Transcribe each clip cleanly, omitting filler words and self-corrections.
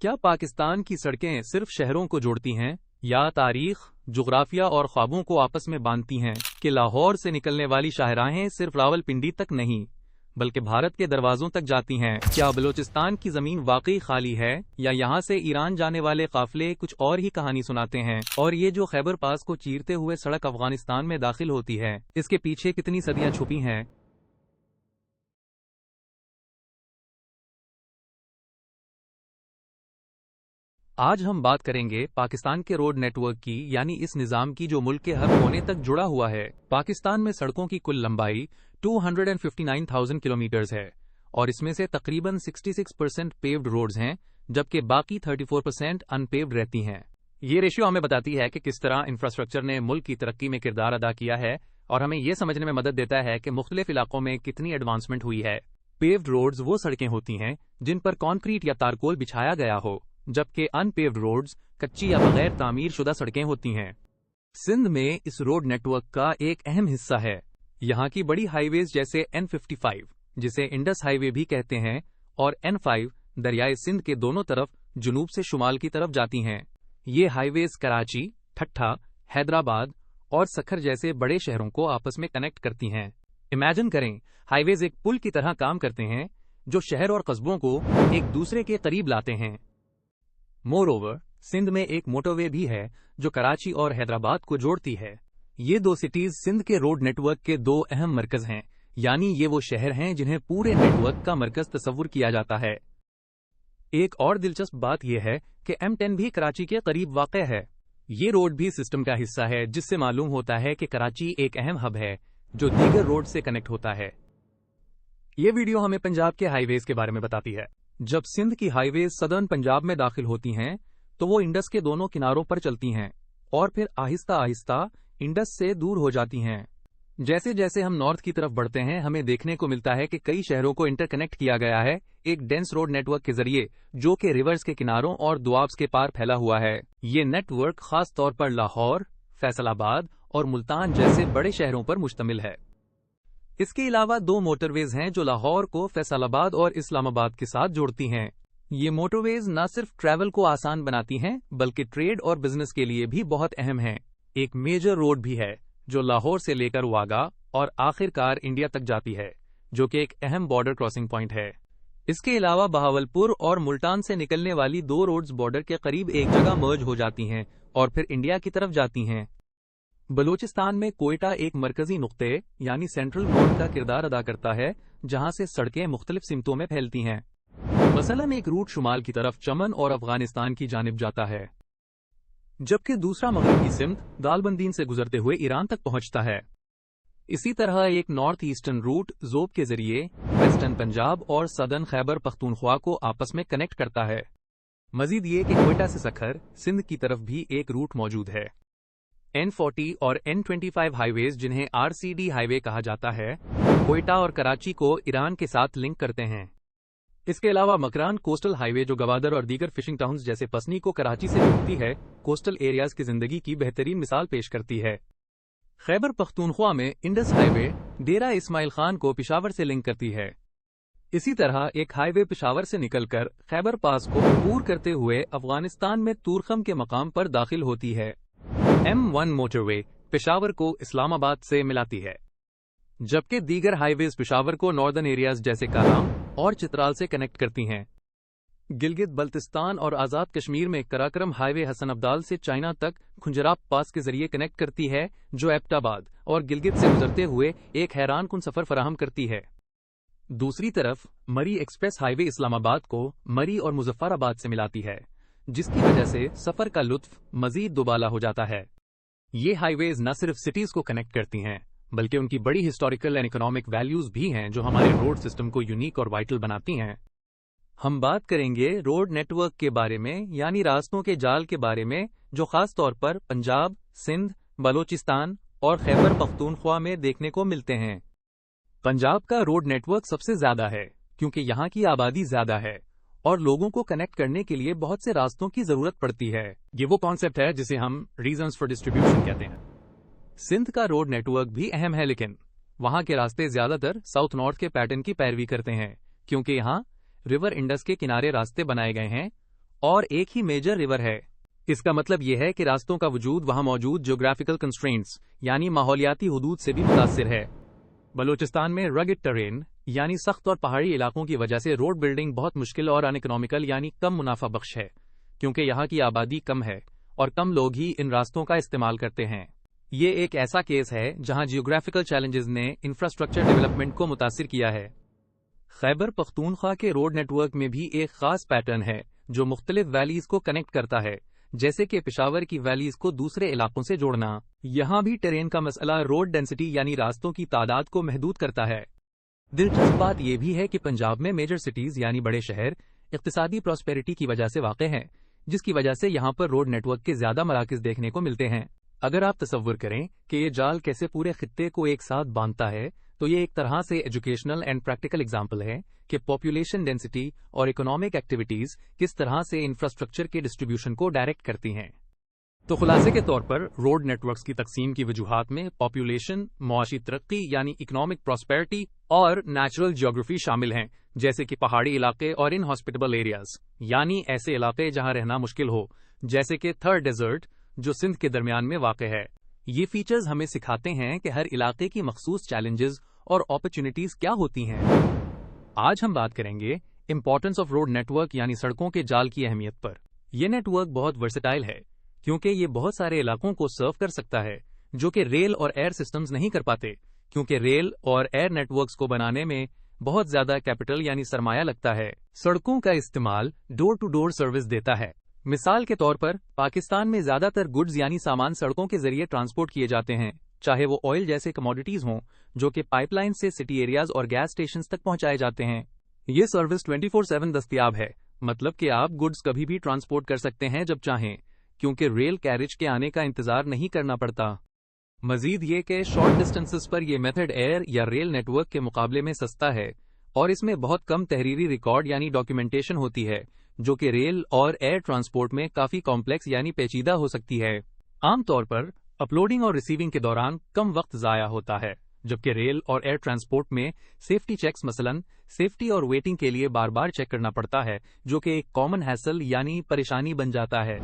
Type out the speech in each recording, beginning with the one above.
کیا پاکستان کی سڑکیں صرف شہروں کو جوڑتی ہیں یا تاریخ، جغرافیہ اور خوابوں کو آپس میں باندھتی ہیں کہ لاہور سے نکلنے والی شاہراہیں صرف راولپنڈی تک نہیں بلکہ بھارت کے دروازوں تک جاتی ہیں؟ کیا بلوچستان کی زمین واقعی خالی ہے یا یہاں سے ایران جانے والے قافلے کچھ اور ہی کہانی سناتے ہیں؟ اور یہ جو خیبر پاس کو چیرتے ہوئے سڑک افغانستان میں داخل ہوتی ہے، اس کے پیچھے کتنی صدیاں چھپی ہیں؟ آج ہم بات کریں گے پاکستان کے روڈ نیٹ ورک کی، یعنی اس نظام کی جو ملک کے ہر کونے تک جڑا ہوا ہے۔ پاکستان میں سڑکوں کی کل لمبائی 259,000 کلومیٹرز ہے اور اس میں سے تقریباً 66% پیوڈ روڈز ہیں جبکہ باقی 34% ان پیوڈ رہتی ہیں۔ یہ ریشیو ہمیں بتاتی ہے کہ کس طرح انفراسٹرکچر نے ملک کی ترقی میں کردار ادا کیا ہے اور ہمیں یہ سمجھنے میں مدد دیتا ہے کہ مختلف علاقوں میں کتنی ایڈوانسمنٹ ہوئی ہے۔ پیوڈ روڈز وہ سڑکیں ہوتی ہیں جن پر کانکریٹ یا تارکول بچھایا گیا ہو، جبکہ ان پیوڈ روڈز کچی یا بغیر تعمیر شدہ سڑکیں ہوتی ہیں۔ سندھ میں اس روڈ نیٹ ورک کا ایک اہم حصہ ہے۔ یہاں کی بڑی ہائی ویز جیسے N55 جسے انڈس ہائی وے بھی کہتے ہیں اور N5 دریائے سندھ کے دونوں طرف جنوب سے شمال کی طرف جاتی ہیں۔ یہ ہائی ویز کراچی، ٹھٹھہ، حیدرآباد اور سکھر جیسے بڑے شہروں کو آپس میں کنیکٹ کرتی ہیں۔ امیجن کریں، ہائی ویز ایک پل کی طرح کام کرتے ہیں جو شہر اور قصبوں کو ایک دوسرے کے قریب لاتے ہیں۔ مور اوور، سندھ میں ایک موٹر وے بھی ہے جو کراچی اور حیدرآباد کو جوڑتی ہے۔ یہ دو سٹیز سندھ کے روڈ نیٹ ورک کے دو اہم مرکز ہیں، یعنی یہ وہ شہر ہیں جنہیں پورے نیٹ ورک کا مرکز تصور کیا جاتا ہے۔ ایک اور دلچسپ بات یہ ہے کہ M10 بھی کراچی کے قریب واقع ہے۔ یہ روڈ بھی سسٹم کا حصہ ہے جس سے معلوم ہوتا ہے کہ کراچی ایک اہم ہب ہے جو دیگر روڈ سے کنیکٹ ہوتا ہے۔ یہ ویڈیو ہمیں پنجاب کے ہائی ویز کے بارے میں بتاتی ہے۔ جب سندھ کی ہائی ویز صدرن پنجاب میں داخل ہوتی ہیں تو وہ انڈس کے دونوں کناروں پر چلتی ہیں اور پھر آہستہ آہستہ انڈس سے دور ہو جاتی ہیں۔ جیسے جیسے ہم نارتھ کی طرف بڑھتے ہیں ہمیں دیکھنے کو ملتا ہے کہ کئی شہروں کو انٹر کنیکٹ کیا گیا ہے ایک ڈینس روڈ نیٹ ورک کے ذریعے جو کہ ریورز کے کناروں اور دوآبس کے پار پھیلا ہوا ہے۔ یہ نیٹ ورک خاص طور پر لاہور، فیصل آباد اور ملتان جیسے بڑے شہروں پر مشتمل ہے۔ اس کے علاوہ دو موٹر ویز ہیں جو لاہور کو فیصل آباد اور اسلام آباد کے ساتھ جوڑتی ہیں۔ یہ موٹر ویز نہ صرف ٹریول کو آسان بناتی ہیں بلکہ ٹریڈ اور بزنس کے لیے بھی بہت اہم ہیں۔ ایک میجر روڈ بھی ہے جو لاہور سے لے کر واگا اور آخر کار انڈیا تک جاتی ہے، جو کہ ایک اہم بارڈر کراسنگ پوائنٹ ہے۔ اس کے علاوہ بہاولپور اور ملتان سے نکلنے والی دو روڈز بارڈر کے قریب ایک جگہ مرج ہو جاتی ہیں اور پھر انڈیا کی طرف جاتی ہیں۔ بلوچستان میں کوئٹہ ایک مرکزی نقطے یعنی سینٹرل نوڈ کا کردار ادا کرتا ہے جہاں سے سڑکیں مختلف سمتوں میں پھیلتی ہیں۔ مثلاً ایک روٹ شمال کی طرف چمن اور افغانستان کی جانب جاتا ہے جبکہ دوسرا مغرب کی سمت دالبندین سے گزرتے ہوئے ایران تک پہنچتا ہے۔ اسی طرح ایک نارتھ ایسٹرن روٹ زوب کے ذریعے ویسٹرن پنجاب اور سدرن خیبر پختونخوا کو آپس میں کنیکٹ کرتا ہے۔ مزید یہ کہ کوئٹہ سے سکھر سندھ کی طرف بھی ایک روٹ موجود ہے۔ N40 اور N25 ہائی ویز جنہیں RCD ہائی وے کہا جاتا ہے کوئٹہ اور کراچی کو ایران کے ساتھ لنک کرتے ہیں۔ اس کے علاوہ مکران کوسٹل ہائی وے جو گوادر اور دیگر فشنگ ٹاؤنز جیسے پسنی کو کراچی سے جوڑتی ہے، کوسٹل ایریاز کی زندگی کی بہترین مثال پیش کرتی ہے۔ خیبر پختونخوا میں انڈس ہائی وے ڈیرہ اسماعیل خان کو پشاور سے لنک کرتی ہے۔ اسی طرح ایک ہائی وے پشاور سے نکل کر خیبر پاس کو عبور کرتے ہوئے افغانستان میں تورخم کے مقام پر داخل ہوتی ہے۔ M1 موٹر وے پشاور کو اسلام آباد سے ملاتی ہے جبکہ دیگر ہائی ویز پشاور کو ناردرن ایریاز جیسے کالام اور چترال سے کنیکٹ کرتی ہیں۔ گلگت بلتستان اور آزاد کشمیر میں کراکرم ہائی وے حسن ابدال سے چائنا تک کھنجراب پاس کے ذریعے کنیکٹ کرتی ہے جو ایبٹ آباد اور گلگت سے گزرتے ہوئے ایک حیران کن سفر فراہم کرتی ہے۔ دوسری طرف مری ایکسپریس ہائی وے اسلام آباد کو مری اور مظفر آباد سے ملاتی ہے جس کی وجہ سے سفر کا لطف مزید دوبالا ہو جاتا ہے۔ یہ ہائی ویز نہ صرف سٹیز کو کنیکٹ کرتی ہیں بلکہ ان کی بڑی ہسٹوریکل اینڈ اکنامک ویلیوز بھی ہیں جو ہمارے روڈ سسٹم کو یونیک اور وائٹل بناتی ہیں۔ ہم بات کریں گے روڈ نیٹ ورک کے بارے میں، یعنی راستوں کے جال کے بارے میں جو خاص طور پر پنجاب، سندھ، بلوچستان اور خیبر پختونخوا میں دیکھنے کو ملتے ہیں۔ پنجاب کا روڈ نیٹ ورک سب سے زیادہ ہے کیونکہ یہاں کی آبادی زیادہ ہے اور لوگوں کو کنیکٹ کرنے کے لیے بہت سے راستوں کی ضرورت پڑتی ہے۔ یہ وہ کانسیپٹ ہے جسے ہم ریزنز فار ڈسٹریبیوشن کہتے ہیں۔ سندھ کا روڈ نیٹ ورک بھی اہم ہے لیکن وہاں کے راستے زیادہ تر ساؤتھ نارتھ کے پیٹرن کی پیروی کرتے ہیں کیونکہ یہاں ریور انڈس کے کنارے راستے بنائے گئے ہیں اور ایک ہی میجر ریور ہے۔ اس کا مطلب یہ ہے کہ راستوں کا وجود وہاں موجود جغرافیکل کنسٹرینٹس یعنی ماحولیاتی حدود سے بھی متاثر ہے۔ بلوچستان میں رگڈ ٹرین یعنی سخت اور پہاڑی علاقوں کی وجہ سے روڈ بلڈنگ بہت مشکل اور ان اکنامیکل یعنی کم منافع بخش ہے، کیونکہ یہاں کی آبادی کم ہے اور کم لوگ ہی ان راستوں کا استعمال کرتے ہیں۔ یہ ایک ایسا کیس ہے جہاں جیوگرافیکل چیلنجز نے انفراسٹرکچر ڈیولپمنٹ کو متاثر کیا ہے۔ خیبر پختونخوا کے روڈ نیٹ ورک میں بھی ایک خاص پیٹرن ہے جو مختلف ویلیز کو کنیکٹ کرتا ہے، جیسے کہ پشاور کی ویلیز کو دوسرے علاقوں سے جوڑنا۔ یہاں بھی ٹرین کا مسئلہ روڈ ڈینسٹی یعنی راستوں کی تعداد کو محدود کرتا ہے۔ دلچسپ بات یہ بھی ہے کہ پنجاب میں میجر سٹیز یعنی بڑے شہر اقتصادی پراسپیرٹی کی وجہ سے واقع ہیں، جس کی وجہ سے یہاں پر روڈ نیٹ ورک کے زیادہ مراکز دیکھنے کو ملتے ہیں۔ اگر آپ تصور کریں کہ یہ جال کیسے پورے خطے کو ایک ساتھ باندھتا ہے، تو یہ ایک طرح سے ایجوکیشنل اینڈ پریکٹیکل ایگزامپل ہے کہ پاپولیشن ڈینسٹی اور اکنامک ایکٹیویٹیز کس طرح سے انفراسٹرکچر کے ڈسٹریبیوشن کو ڈائریکٹ کرتی ہیں۔ تو خلاصے کے طور پر روڈ نیٹ ورکس کی تقسیم کی وجوہات میں پاپولیشن، معاشی ترقی یعنی اکنامک پراسپیرٹی اور نیچرل جیوگرافی شامل ہیں، جیسے کہ پہاڑی علاقے اور ان ہاسپٹیبل ایریاز یعنی ایسے علاقے جہاں رہنا مشکل ہو، جیسے کہ تھر ڈیزرٹ جو سندھ کے درمیان میں واقع ہے۔ یہ فیچرز ہمیں سکھاتے ہیں کہ ہر علاقے کی مخصوص چیلنجز اور اپرچونٹیز کیا ہوتی ہیں۔ آج ہم بات کریں گے importance of road network یعنی سڑکوں کے جال کی اہمیت پر۔ یہ نیٹ ورک بہت ورسٹائل ہے کیونکہ یہ بہت سارے علاقوں کو سرو کر سکتا ہے جو کہ ریل اور ایئر سسٹمز نہیں کر پاتے، کیونکہ ریل اور ایئر نیٹ ورکس کو بنانے میں بہت زیادہ کیپٹل یعنی سرمایہ لگتا ہے۔ سڑکوں کا استعمال ڈور ٹو ڈور سروس دیتا ہے۔ مثال کے طور پر پاکستان میں زیادہ تر گڈز یعنی سامان سڑکوں کے ذریعے ٹرانسپورٹ کیے جاتے ہیں، چاہے وہ آئل جیسے کموڈیٹیز ہوں جو کہ پائپ لائن سے سٹی ایریاز اور گیس اسٹیشنز تک پہنچائے جاتے ہیں۔ یہ سروس 24/7 دستیاب ہے، مطلب کہ آپ گڈز کبھی بھی ٹرانسپورٹ کر سکتے ہیں جب چاہیں، کیونکہ ریل کیریج کے آنے کا انتظار نہیں کرنا پڑتا۔ مزید یہ کہ شارٹ ڈسٹنسز پر یہ میتھڈ ایئر یا ریل نیٹ ورک کے مقابلے میں سستا ہے اور اس میں بہت کم تحریری ریکارڈ یعنی ڈاکیومنٹیشن ہوتی ہے، جو کہ ریل اور ایئر ٹرانسپورٹ میں کافی کمپلیکس یعنی پیچیدہ ہو سکتی ہے۔ عام طور پر اپلوڈنگ اور ریسیونگ کے دوران کم وقت ضائع ہوتا ہے، جبکہ ریل اور ایئر ٹرانسپورٹ میں سیفٹی چیکس مثلاً سیفٹی اور ویٹنگ کے لیے بار بار چیک کرنا پڑتا ہے، جو کہ ایک کامن ہیسل یعنی پریشانی بن جاتا ہے۔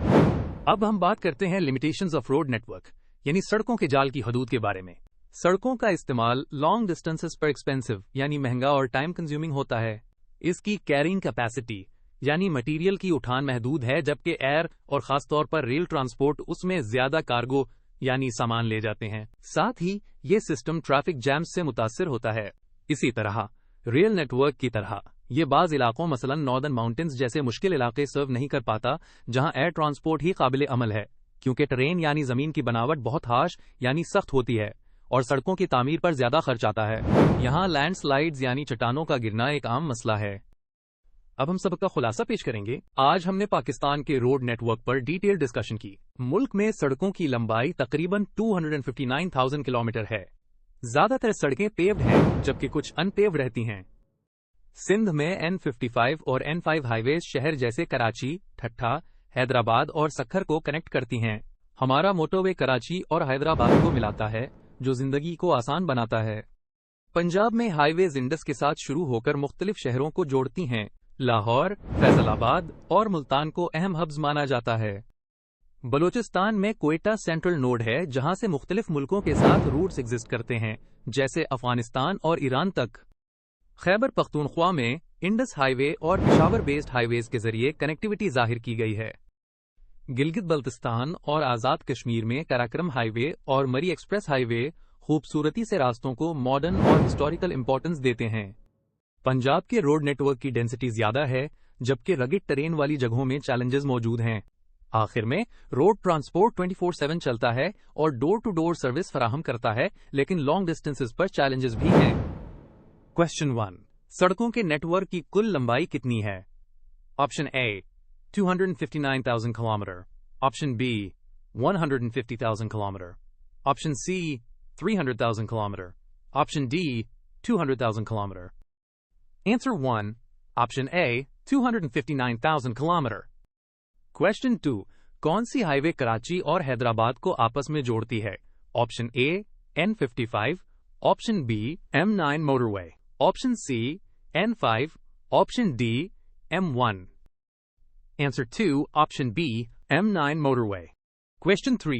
اب ہم بات کرتے ہیں limitations of road network یعنی سڑکوں کے جال کی حدود کے بارے میں۔ سڑکوں کا استعمال لانگ ڈسٹنسز پر ایکسپینسو یعنی مہنگا اور ٹائم کنزیومنگ ہوتا ہے۔ اس کی کیرنگ کیپیسٹی یعنی مٹیریل کی اٹھان محدود ہے، جبکہ ایئر اور خاص طور پر ریل ٹرانسپورٹ اس میں زیادہ کارگو یعنی سامان لے جاتے ہیں۔ ساتھ ہی یہ سسٹم ٹریفک جیمز سے متاثر ہوتا ہے۔ اسی طرح ریل نیٹ ورک کی طرح یہ بعض علاقوں مثلاً ناردرن ماؤنٹینز جیسے مشکل علاقے سرو نہیں کر پاتا جہاں ایئر ٹرانسپورٹ ہی قابل عمل ہے، کیونکہ ٹرین یعنی زمین کی بناوٹ بہت ہارش یعنی سخت ہوتی ہے اور سڑکوں کی تعمیر پر زیادہ خرچ آتا ہے۔ یہاں لینڈ سلائیڈز یعنی چٹانوں کا گرنا ایک عام مسئلہ ہے۔ اب ہم سبق کا خلاصہ پیش کریں گے۔ آج ہم نے پاکستان کے روڈ نیٹ ورک پر ڈیٹیل ڈسکشن کی۔ ملک میں سڑکوں کی لمبائی تقریباً 259,000 کلومیٹر ہے۔ زیادہ تر سڑکیں پیوڈ ہیں جبکہ کچھ ان پیوڈ رہتی ہیں۔ سندھ میں N55 اور N5 ہائی ویز شہر جیسے کراچی، ٹھٹھا، حیدرآباد اور سکھر کو کنیکٹ کرتی ہیں۔ ہمارا موٹو وے کراچی اور حیدرآباد کو ملاتا ہے، جو زندگی کو آسان بناتا ہے۔ پنجاب میں ہائی ویز انڈس کے ساتھ شروع ہو کر مختلف شہروں کو جوڑتی ہیں۔ لاہور، فیصل آباد اور ملتان کو اہم ہبز مانا جاتا ہے۔ بلوچستان میں کوئٹہ سینٹرل نوڈ ہے جہاں سے مختلف ملکوں کے ساتھ روٹس ایگزسٹ کرتے ہیں، جیسے افغانستان اور ایران تک۔ خیبر پختونخوا میں انڈس ہائی وے اور پشاور بیسڈ ہائی ویز کے ذریعے کنیکٹیوٹی ظاہر کی گئی ہے۔ گلگت بلتستان اور آزاد کشمیر میں کراکرم ہائی وے اور مری ایکسپریس ہائی وے خوبصورتی سے راستوں کو ماڈرن اور ہسٹوریکل امپورٹنس دیتے ہیں۔ پنجاب کے روڈ نیٹ ورک کی ڈینسٹی زیادہ ہے، جبکہ رگڈ ٹرین والی جگہوں میں چیلنجز موجود ہیں۔ آخر میں روڈ ٹرانسپورٹ 24/7 چلتا ہے اور ڈور ٹو ڈور سروس فراہم کرتا ہے، لیکن لانگ ڈسٹنسز پر چیلنجز بھی ہیں۔ Question 1 سڑکوں کے نیٹ ورک کی کل لمبائی کتنی ہے؟ Option A 259,000 kilometre, option B 150,000 kilometre, option C 300,000 kilometre, option D 200,000 kilometre. Answer 1 option A 259,000 kilometre. Question 2 کون سی ہائی وے کراچی اور حیدرآباد کو آپس میں جوڑتی ہے؟ Option A N55، option B M9 motor way, option C N5، option D M1۔ Answer 2, option B, M9 motorway. Question 3.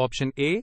Option A,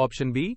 Option B,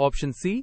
Option C,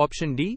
Option D,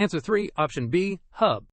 Answer 3, option B, hub.